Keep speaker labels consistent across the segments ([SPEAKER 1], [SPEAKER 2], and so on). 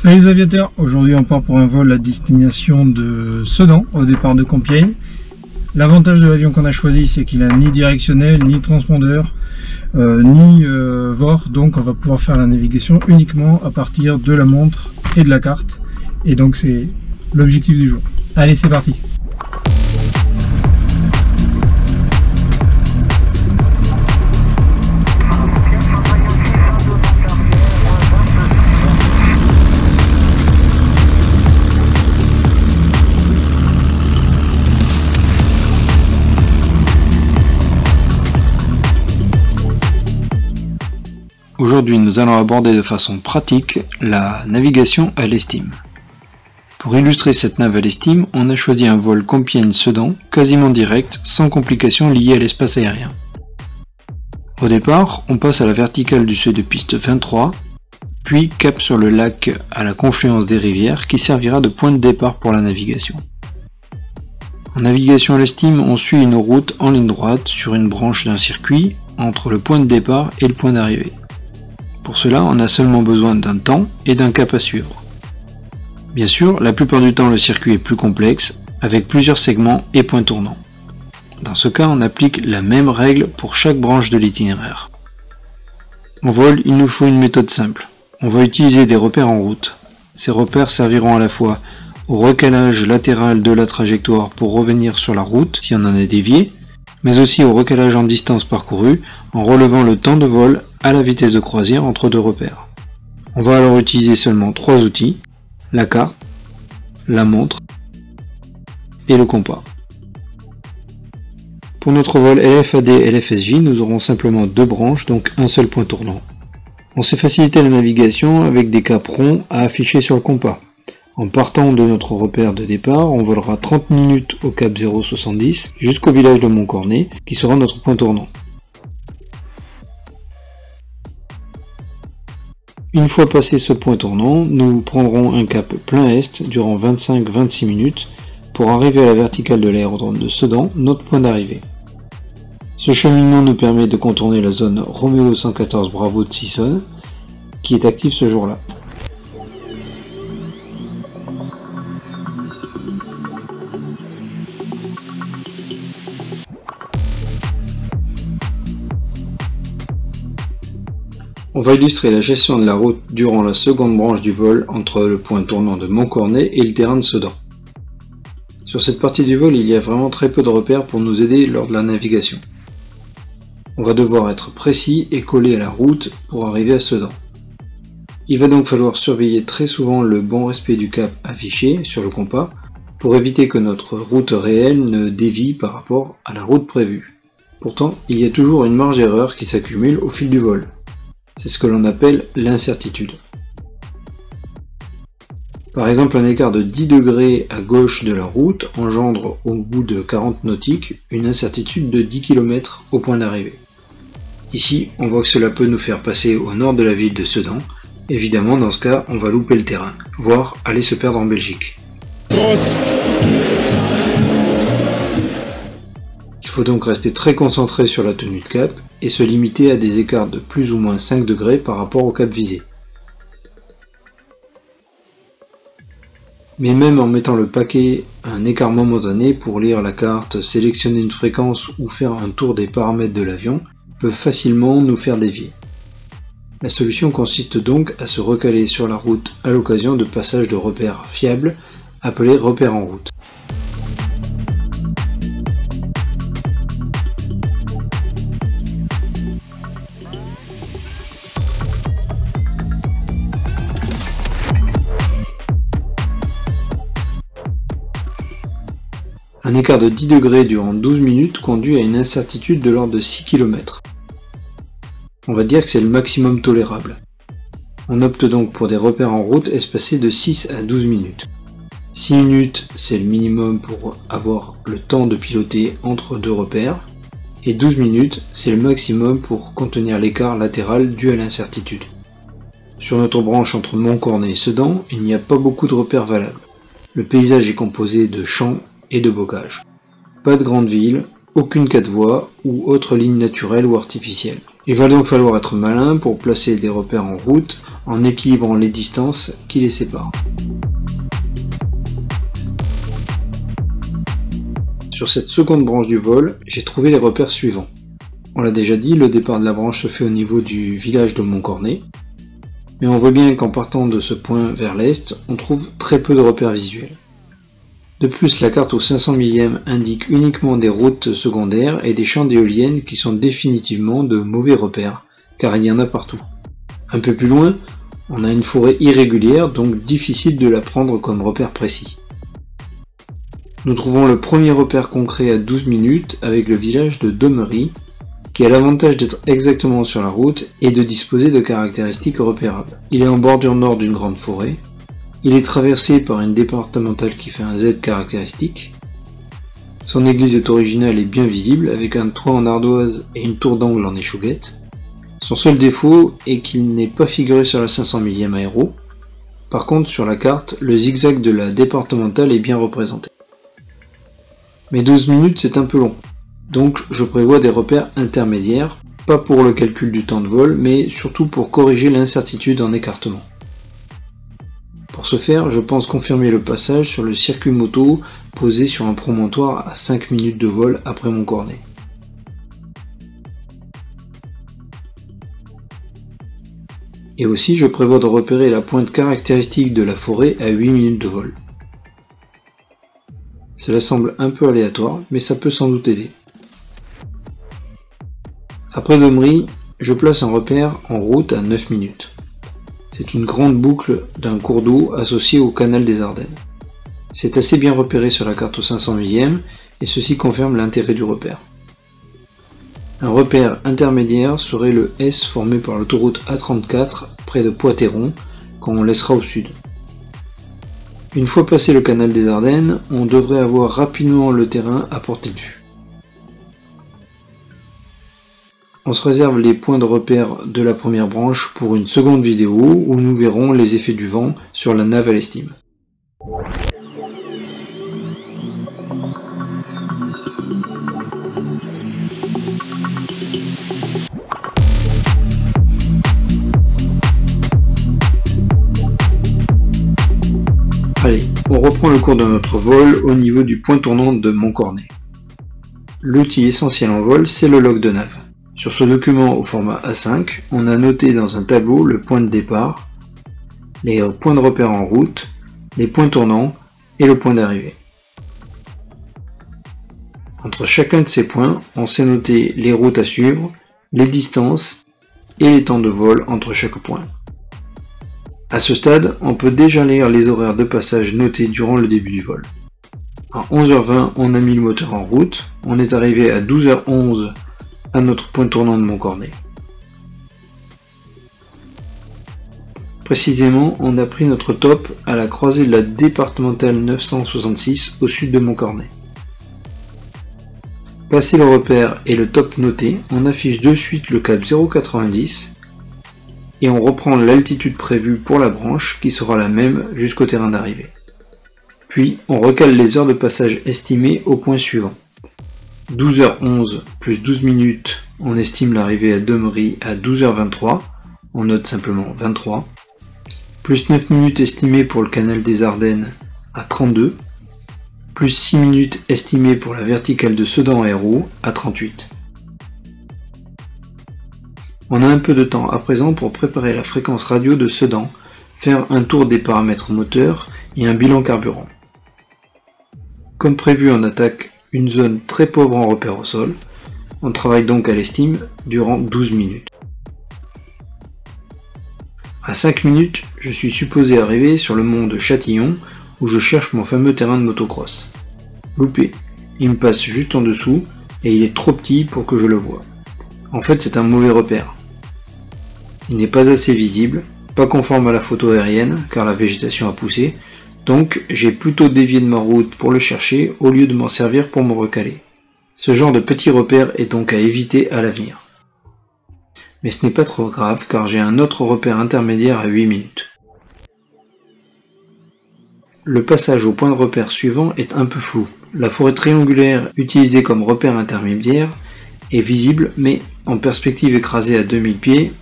[SPEAKER 1] Salut les aviateurs, aujourd'hui on part pour un vol à destination de Sedan, au départ de Compiègne. L'avantage de l'avion qu'on a choisi, c'est qu'il a ni directionnel, ni transpondeur, ni VOR, donc on va pouvoir faire la navigation uniquement à partir de la montre et de la carte. Et donc c'est l'objectif du jour. Allez, c'est parti!
[SPEAKER 2] Aujourd'hui, nous allons aborder de façon pratique la navigation à l'estime. Pour illustrer cette nav à l'estime, on a choisi un vol Compiègne-Sedan, quasiment direct, sans complications liées à l'espace aérien. Au départ, on passe à la verticale du seuil de piste 23, puis cap sur le lac à la confluence des rivières qui servira de point de départ pour la navigation. En navigation à l'estime, on suit une route en ligne droite sur une branche d'un circuit entre le point de départ et le point d'arrivée. Pour cela, on a seulement besoin d'un temps et d'un cap à suivre. Bien sûr, la plupart du temps, le circuit est plus complexe, avec plusieurs segments et points tournants. Dans ce cas, on applique la même règle pour chaque branche de l'itinéraire. En vol, il nous faut une méthode simple. On va utiliser des repères en route. Ces repères serviront à la fois au recalage latéral de la trajectoire pour revenir sur la route si on en a dévié, mais aussi au recalage en distance parcourue en relevant le temps de vol à la vitesse de croisière entre deux repères. On va alors utiliser seulement trois outils, la carte, la montre et le compas. Pour notre vol LFAD-LFSJ, nous aurons simplement deux branches, donc un seul point tournant. On sait faciliter la navigation avec des caps ronds à afficher sur le compas. En partant de notre repère de départ, on volera 30 minutes au cap 070 jusqu'au village de Montcornet, qui sera notre point tournant. Une fois passé ce point tournant, nous prendrons un cap plein est durant 25-26 minutes pour arriver à la verticale de l'aérodrome de Sedan, notre point d'arrivée. Ce cheminement nous permet de contourner la zone Romeo 114 Bravo de Sissonne, qui est active ce jour-là. On va illustrer la gestion de la route durant la seconde branche du vol entre le point tournant de Montcornet et le terrain de Sedan. Sur cette partie du vol, il y a vraiment très peu de repères pour nous aider lors de la navigation. On va devoir être précis et collé à la route pour arriver à Sedan. Il va donc falloir surveiller très souvent le bon respect du cap affiché sur le compas pour éviter que notre route réelle ne dévie par rapport à la route prévue. Pourtant, il y a toujours une marge d'erreur qui s'accumule au fil du vol. C'est ce que l'on appelle l'incertitude. Par exemple, un écart de 10 degrés à gauche de la route engendre au bout de 40 nautiques une incertitude de 10 km au point d'arrivée. Ici, on voit que cela peut nous faire passer au nord de la ville de Sedan. Évidemment, dans ce cas, on va louper le terrain, voire aller se perdre en Belgique. Il faut donc rester très concentré sur la tenue de cap et se limiter à des écarts de plus ou moins 5 degrés par rapport au cap visé. Mais même en mettant le paquet à un écart momentané pour lire la carte, sélectionner une fréquence ou faire un tour des paramètres de l'avion peut facilement nous faire dévier. La solution consiste donc à se recaler sur la route à l'occasion de passages de repères fiables appelés repères en route. Un écart de 10 degrés durant 12 minutes conduit à une incertitude de l'ordre de 6 km. On va dire que c'est le maximum tolérable. On opte donc pour des repères en route espacés de 6 à 12 minutes. 6 minutes, c'est le minimum pour avoir le temps de piloter entre deux repères, et 12 minutes, c'est le maximum pour contenir l'écart latéral dû à l'incertitude. Sur notre branche entre Montcornet et Sedan, il n'y a pas beaucoup de repères valables. Le paysage est composé de champs et de bocage. Pas de grande ville, aucune 4 voies ou autre ligne naturelle ou artificielle. Il va donc falloir être malin pour placer des repères en route en équilibrant les distances qui les séparent. Sur cette seconde branche du vol, j'ai trouvé les repères suivants. On l'a déjà dit, le départ de la branche se fait au niveau du village de Montcornet, mais on voit bien qu'en partant de ce point vers l'est, on trouve très peu de repères visuels. De plus, la carte au 500 millième indique uniquement des routes secondaires et des champs d'éoliennes qui sont définitivement de mauvais repères, car il y en a partout. Un peu plus loin, on a une forêt irrégulière, donc difficile de la prendre comme repère précis. Nous trouvons le premier repère concret à 12 minutes avec le village de Domery, qui a l'avantage d'être exactement sur la route et de disposer de caractéristiques repérables. Il est en bordure nord d'une grande forêt, il est traversé par une départementale qui fait un Z caractéristique, son église est originale et bien visible avec un toit en ardoise et une tour d'angle en échauguette. Son seul défaut est qu'il n'est pas figuré sur la 500 millième aéro, par contre sur la carte, le zigzag de la départementale est bien représenté. Mais 12 minutes c'est un peu long. Donc je prévois des repères intermédiaires, pas pour le calcul du temps de vol, mais surtout pour corriger l'incertitude en écartement. Pour ce faire, je pense confirmer le passage sur le circuit moto posé sur un promontoire à 5 minutes de vol après Montcornet. Et aussi je prévois de repérer la pointe caractéristique de la forêt à 8 minutes de vol. Cela semble un peu aléatoire, mais ça peut sans doute aider. Après Domery, je place un repère en route à 9 minutes. C'est une grande boucle d'un cours d'eau associé au canal des Ardennes. C'est assez bien repéré sur la carte au 500 millième et ceci confirme l'intérêt du repère. Un repère intermédiaire serait le S formé par l'autoroute A34 près de Poitéron, qu'on laissera au sud. Une fois passé le canal des Ardennes, on devrait avoir rapidement le terrain à portée de vue. On se réserve les points de repère de la première branche pour une seconde vidéo où nous verrons les effets du vent sur la nave à l'estime. Allez, on reprend le cours de notre vol au niveau du point tournant de Montcornet. L'outil essentiel en vol, c'est le log de nav. Sur ce document au format A5, on a noté dans un tableau le point de départ, les points de repère en route, les points tournants et le point d'arrivée. Entre chacun de ces points, on s'est noté les routes à suivre, les distances et les temps de vol entre chaque point. À ce stade, on peut déjà lire les horaires de passage notés durant le début du vol. À 11h20, on a mis le moteur en route, on est arrivé à 12h11 à notre point tournant de Montcornet. Précisément, on a pris notre top à la croisée de la départementale 966 au sud de Montcornet. Passé le repère et le top noté, on affiche de suite le cap 0,90 et on reprend l'altitude prévue pour la branche qui sera la même jusqu'au terrain d'arrivée. Puis on recale les heures de passage estimées au point suivant. 12h11 plus 12 minutes, on estime l'arrivée à Domery à 12h23, on note simplement 23, plus 9 minutes estimées pour le canal des Ardennes à 32, plus 6 minutes estimées pour la verticale de Sedan-Aéro à 38. On a un peu de temps à présent pour préparer la fréquence radio de Sedan, faire un tour des paramètres moteurs et un bilan carburant. Comme prévu, on attaque une zone très pauvre en repères au sol. On travaille donc à l'estime durant 12 minutes. À 5 minutes, je suis supposé arriver sur le mont de Châtillon où je cherche mon fameux terrain de motocross. Loupé, il me passe juste en dessous et il est trop petit pour que je le voie. En fait, c'est un mauvais repère. Il n'est pas assez visible, pas conforme à la photo aérienne car la végétation a poussé, donc j'ai plutôt dévié de ma route pour le chercher au lieu de m'en servir pour me recaler. Ce genre de petit repère est donc à éviter à l'avenir. Mais ce n'est pas trop grave car j'ai un autre repère intermédiaire à 8 minutes. Le passage au point de repère suivant est un peu flou. La forêt triangulaire utilisée comme repère intermédiaire est visible, mais en perspective écrasée à 2000 pieds,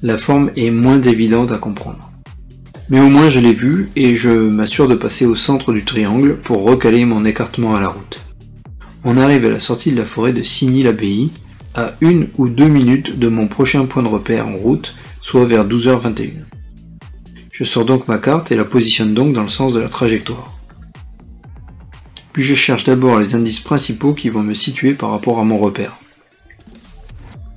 [SPEAKER 2] la forme est moins évidente à comprendre. Mais au moins je l'ai vu et je m'assure de passer au centre du triangle pour recaler mon écartement à la route. On arrive à la sortie de la forêt de Signy-l'Abbaye, à 1 ou 2 minutes de mon prochain point de repère en route, soit vers 12h21. Je sors donc ma carte et la positionne donc dans le sens de la trajectoire. Puis je cherche d'abord les indices principaux qui vont me situer par rapport à mon repère.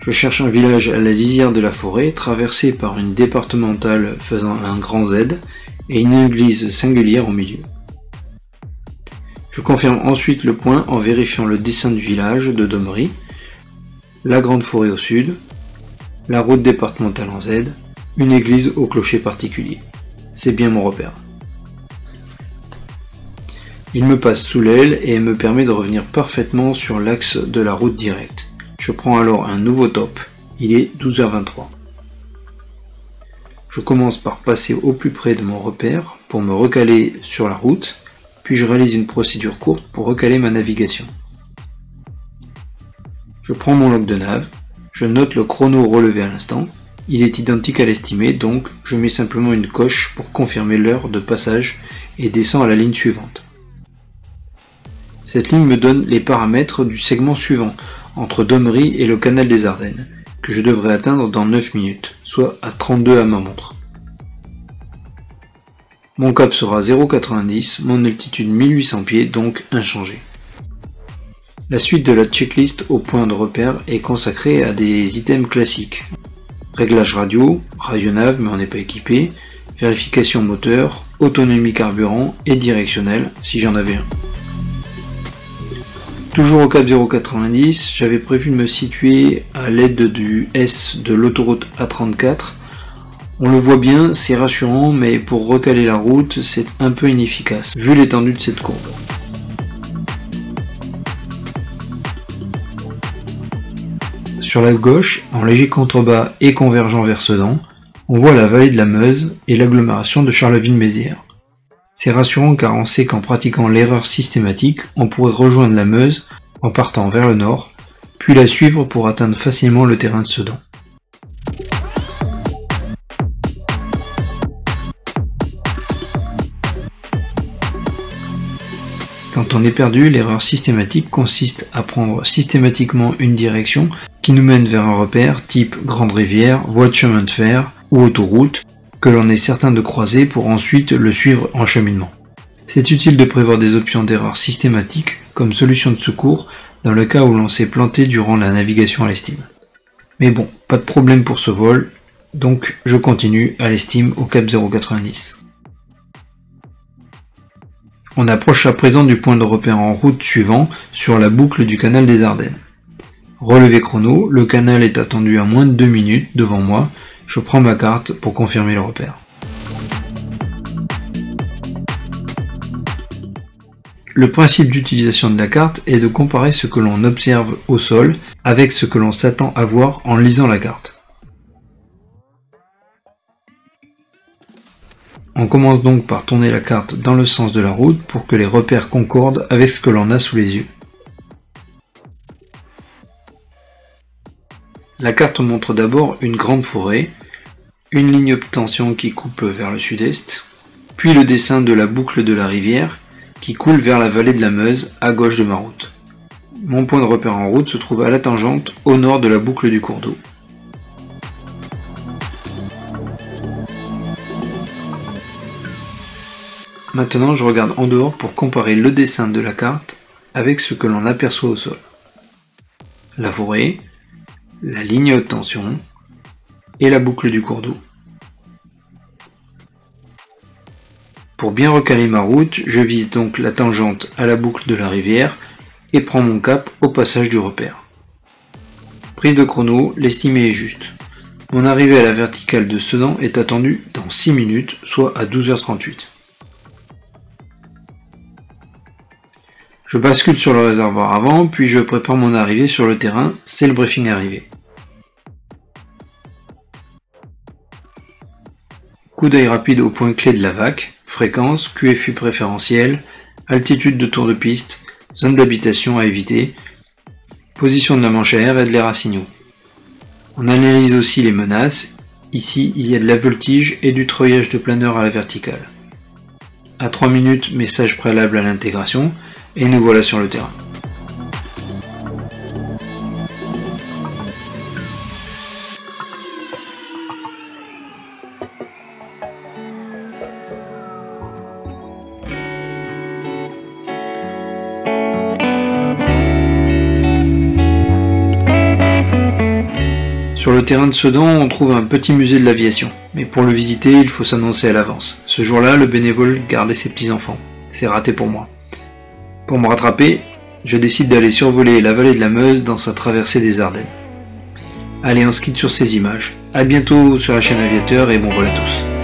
[SPEAKER 2] Je cherche un village à la lisière de la forêt, traversé par une départementale faisant un grand Z et une église singulière au milieu. Je confirme ensuite le point en vérifiant le dessin du village de Domery, la grande forêt au sud, la route départementale en Z, une église au clocher particulier. C'est bien mon repère. Il me passe sous l'aile et me permet de revenir parfaitement sur l'axe de la route directe. Je prends alors un nouveau top, il est 12h23. Je commence par passer au plus près de mon repère pour me recaler sur la route, puis je réalise une procédure courte pour recaler ma navigation. Je prends mon log de nav, je note le chrono relevé à l'instant, il est identique à l'estimé, donc je mets simplement une coche pour confirmer l'heure de passage et descends à la ligne suivante. Cette ligne me donne les paramètres du segment suivant, entre Domery et le canal des Ardennes, que je devrais atteindre dans 9 minutes, soit à 32 à ma montre. Mon cap sera 0,90, mon altitude 1800 pieds, donc inchangé. La suite de la checklist au point de repère est consacrée à des items classiques. Réglage radio, radio-nav mais on n'est pas équipé, vérification moteur, autonomie carburant et directionnel si j'en avais un. Toujours au cap 0,90, j'avais prévu de me situer à l'aide du S de l'autoroute A34. On le voit bien, c'est rassurant, mais pour recaler la route, c'est un peu inefficace, vu l'étendue de cette courbe. Sur la gauche, en léger contrebas et convergent vers Sedan, on voit la vallée de la Meuse et l'agglomération de Charleville-Mézières. C'est rassurant car on sait qu'en pratiquant l'erreur systématique, on pourrait rejoindre la Meuse en partant vers le nord, puis la suivre pour atteindre facilement le terrain de Sedan. Quand on est perdu, l'erreur systématique consiste à prendre systématiquement une direction qui nous mène vers un repère type grande rivière, voie de chemin de fer ou autoroute, que l'on est certain de croiser pour ensuite le suivre en cheminement. C'est utile de prévoir des options d'erreur systématique comme solution de secours dans le cas où l'on s'est planté durant la navigation à l'estime. Mais bon, pas de problème pour ce vol, donc je continue à l'estime au cap 0,90. On approche à présent du point de repère en route suivant sur la boucle du canal des Ardennes. Relevé chrono, le canal est attendu à moins de 2 minutes devant moi. Je prends ma carte pour confirmer le repère. Le principe d'utilisation de la carte est de comparer ce que l'on observe au sol avec ce que l'on s'attend à voir en lisant la carte. On commence donc par tourner la carte dans le sens de la route pour que les repères concordent avec ce que l'on a sous les yeux. La carte montre d'abord une grande forêt, une ligne de tension qui coupe vers le sud-est, puis le dessin de la boucle de la rivière qui coule vers la vallée de la Meuse à gauche de ma route. Mon point de repère en route se trouve à la tangente au nord de la boucle du cours d'eau. Maintenant je regarde en dehors pour comparer le dessin de la carte avec ce que l'on aperçoit au sol. La forêt, la ligne haute tension et la boucle du cours d'eau. Pour bien recaler ma route, je vise donc la tangente à la boucle de la rivière et prends mon cap au passage du repère. Prise de chrono, l'estimé est juste. Mon arrivée à la verticale de Sedan est attendue dans 6 minutes, soit à 12h38. Je bascule sur le réservoir avant, puis je prépare mon arrivée sur le terrain, c'est le briefing arrivé. Coup d'œil rapide au point clé de la VAC, fréquence, QFU préférentiel, altitude de tour de piste, zone d'habitation à éviter, position de la manche à air et de l'air à signaux. On analyse aussi les menaces. Ici, il y a de la voltige et du treuillage de planeur à la verticale. À 3 minutes, message préalable à l'intégration, et nous voilà sur le terrain. Sur le terrain de Sedan, on trouve un petit musée de l'aviation, mais pour le visiter, il faut s'annoncer à l'avance. Ce jour-là, le bénévole gardait ses petits-enfants. C'est raté pour moi. Pour me rattraper, je décide d'aller survoler la vallée de la Meuse dans sa traversée des Ardennes. Allez, on se quitte sur ces images. A bientôt sur la chaîne Aviateur et bon vol à tous.